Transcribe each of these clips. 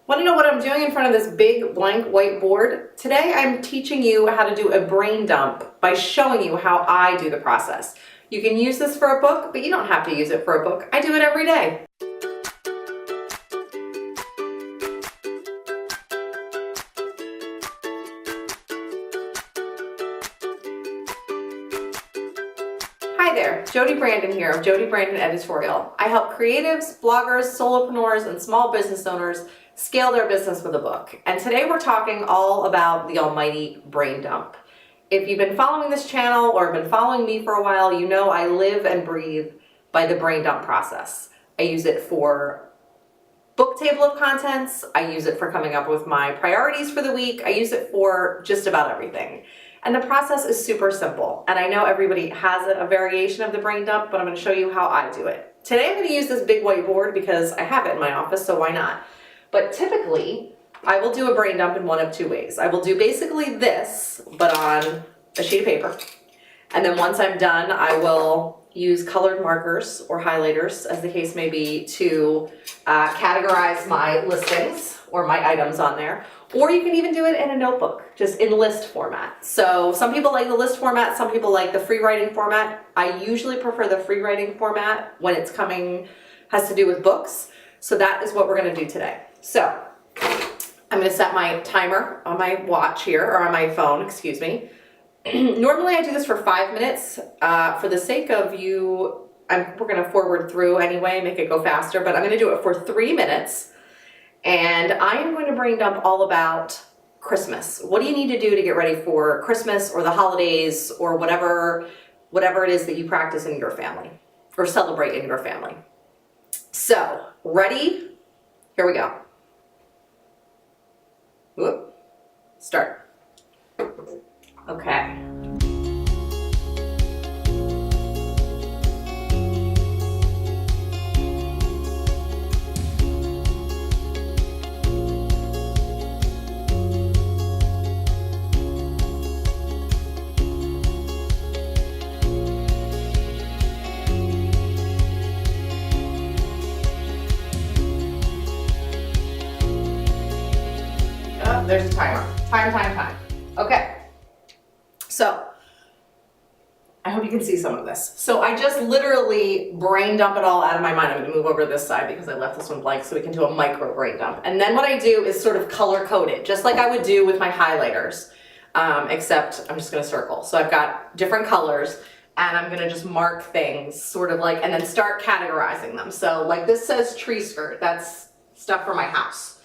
Want to know what I'm doing in front of this big blank whiteboard? Today I'm teaching you how to do a brain dump by showing you how I do the process. You can use this for a book, but you don't have to use it for a book. I do it every day. Hi there, Jodi Brandon here of Jodi Brandon Editorial. I help creatives, bloggers, solopreneurs, and small business owners scale their business with a book. And today we're talking all about the almighty brain dump. If you've been following this channel or been following me for a while, you know I live and breathe by the brain dump process. I use it for book table of contents. I use it for coming up with my priorities for the week. I use it for just about everything. And the process is super simple. And I know everybody has a variation of the brain dump, but I'm going to show you how I do it. Today I'm going to use this big whiteboard because I have it in my office, so why not? But typically, I will do a brain dump in one of two ways. I will do basically this, but on a sheet of paper. And then once I'm done, I will use colored markers or highlighters, as the case may be, to categorize my listings or my items on there. Or you can even do it in a notebook, just in list format. So some people like the list format, some people like the free writing format. I usually prefer the free writing format when it's has to do with books. So that is what we're going to do today. So I'm going to set my timer on my watch here, or on my phone, excuse me. Normally I do this for 5 minutes. For the sake of you, we're going to forward through anyway, make it go faster, but I'm going to do it for 3 minutes. And I am going to brain dump all about Christmas. What do you need to do to get ready for Christmas or the holidays or whatever it is that you practice in your family or celebrate in your family? So, ready? Here we go. Whoop. Start. Okay. There's a timer. Time. Okay. So, I hope you can see some of this. So I just literally brain dump it all out of my mind. I'm going to move over to this side because I left this one blank so we can do a micro brain dump. And then what I do is sort of color code it, just like I would do with my highlighters, except I'm just going to circle. So I've got different colors and I'm going to just mark things sort of like, and then start categorizing them. So like this says tree skirt. That's stuff for my house.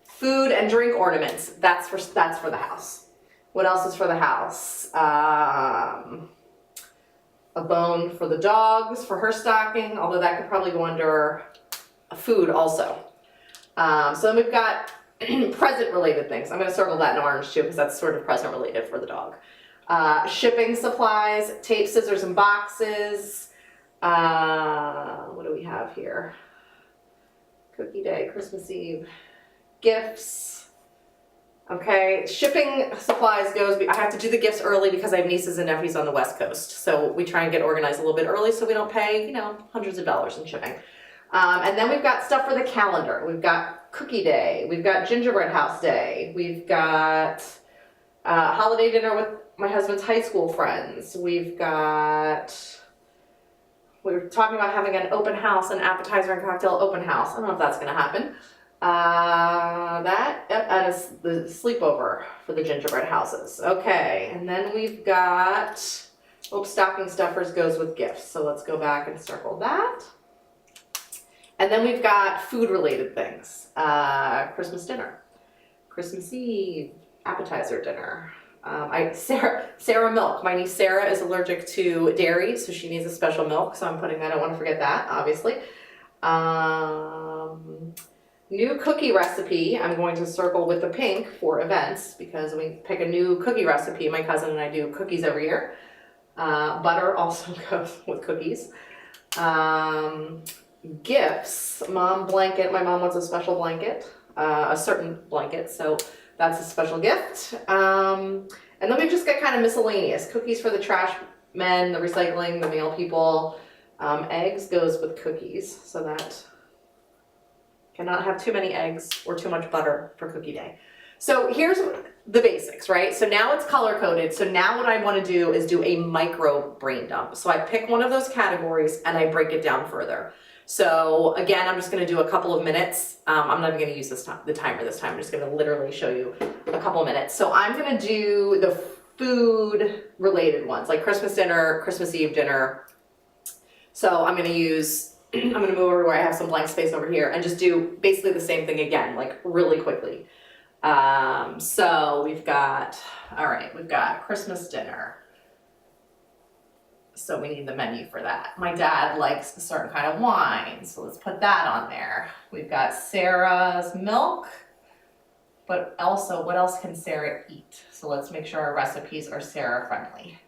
Food and drink ornaments, that's for the house. What else is for the house? A bone for the dogs, for her stocking, although that could probably go under food also. So then we've got present related things. I'm going to circle that in orange too because that's sort of present related for the dog. Shipping supplies, tape, scissors, and boxes. What do we have here? Cookie day, Christmas Eve. Gifts. Okay, shipping supplies goes, I have to do the gifts early because I have nieces and nephews on the West Coast. So we try and get organized a little bit early so we don't pay, hundreds of dollars in shipping. And then we've got stuff for the calendar. We've got cookie day. We've got gingerbread house day. We've got holiday dinner with my husband's high school friends. We were talking about having an open house, an appetizer and cocktail open house. I don't know if that's going to happen. And the sleepover for the gingerbread houses. Okay, and then we've got, stocking stuffers goes with gifts. So let's go back and circle that. And then we've got food related things. Christmas dinner, Christmas Eve, appetizer dinner. Sarah milk. My niece Sarah is allergic to dairy, so she needs a special milk. So I'm putting that, I don't want to forget that, obviously. New cookie recipe, I'm going to circle with the pink for events because we pick a new cookie recipe. My cousin and I do cookies every year. Butter also goes with cookies. Gifts, mom blanket. My mom wants a special blanket, a certain blanket, so that's a special gift. And then we've just got kind of miscellaneous. Cookies for the trash men, the recycling, the mail people. Eggs goes with cookies, so that Cannot have too many eggs or too much butter for cookie day. So here's the basics, right? So now it's color coded. So now what I want to do is do a micro brain dump. So I pick one of those categories and I break it down further. So again, I'm just going to do a couple of minutes. I'm not even going to use the timer this time. I'm just going to literally show you a couple of minutes. So I'm going to do the food related ones, like Christmas dinner, Christmas Eve dinner. So I'm going to move over where I have some blank space over here and just do basically the same thing again, like really quickly. So we've got Christmas dinner. So we need the menu for that. My dad likes a certain kind of wine, so let's put that on there. We've got Sarah's milk, but also what else can Sarah eat? So let's make sure our recipes are Sarah friendly.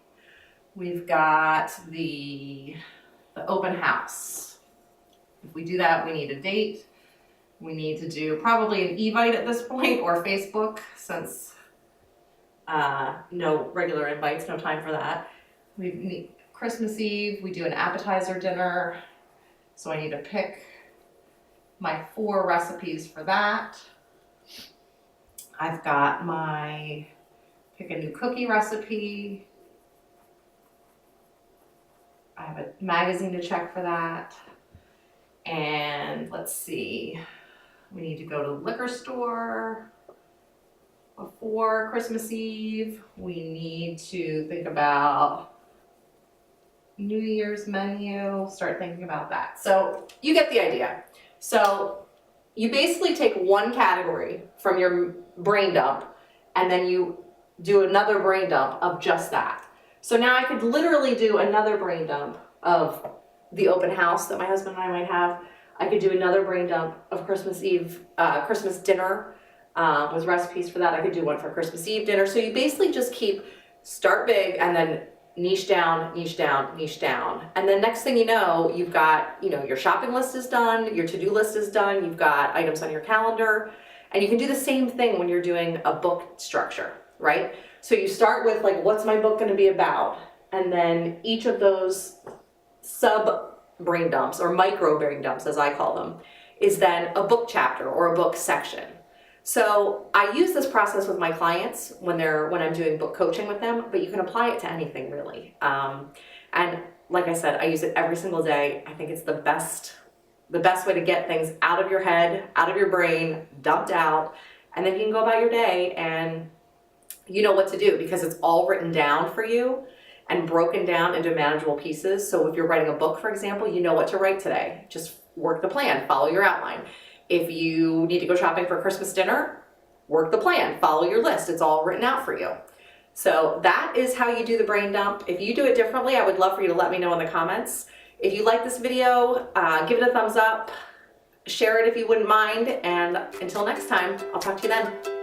We've got the open house. If we do that, we need a date. We need to do probably an Evite at this point or Facebook, since no regular invites, no time for that. We need Christmas Eve, we do an appetizer dinner. So I need to pick my 4 recipes for that. I've got pick a new cookie recipe. I have a magazine to check for that. And let's see, we need to go to the liquor store before Christmas Eve. We need to think about New Year's menu, start thinking about that. So you get the idea. So you basically take one category from your brain dump and then you do another brain dump of just that. So now I could literally do another brain dump of the open house that my husband and I might have. I could do another brain dump of Christmas Eve, Christmas dinner with recipes for that. I could do one for Christmas Eve dinner. So you basically just start big and then niche down, niche down, niche down. And then next thing you know, you've got, your shopping list is done, your to-do list is done, you've got items on your calendar, and you can do the same thing when you're doing a book structure, right? So you start with like, what's my book gonna be about? And then each of those sub brain dumps, or micro brain dumps as I call them, is then a book chapter or a book section. So I use this process with my clients when I'm doing book coaching with them, but you can apply it to anything really. And like I said, I use it every single day. I think it's the best way to get things out of your head, out of your brain, dumped out, and then you can go about your day and you know what to do because it's all written down for you and broken down into manageable pieces. So if you're writing a book, for example, you know what to write today. Just work the plan, follow your outline. If you need to go shopping for Christmas dinner, work the plan, follow your list. It's all written out for you. So that is how you do the brain dump. If you do it differently, I would love for you to let me know in the comments. If you like this video, give it a thumbs up, share it if you wouldn't mind, and until next time, I'll talk to you then.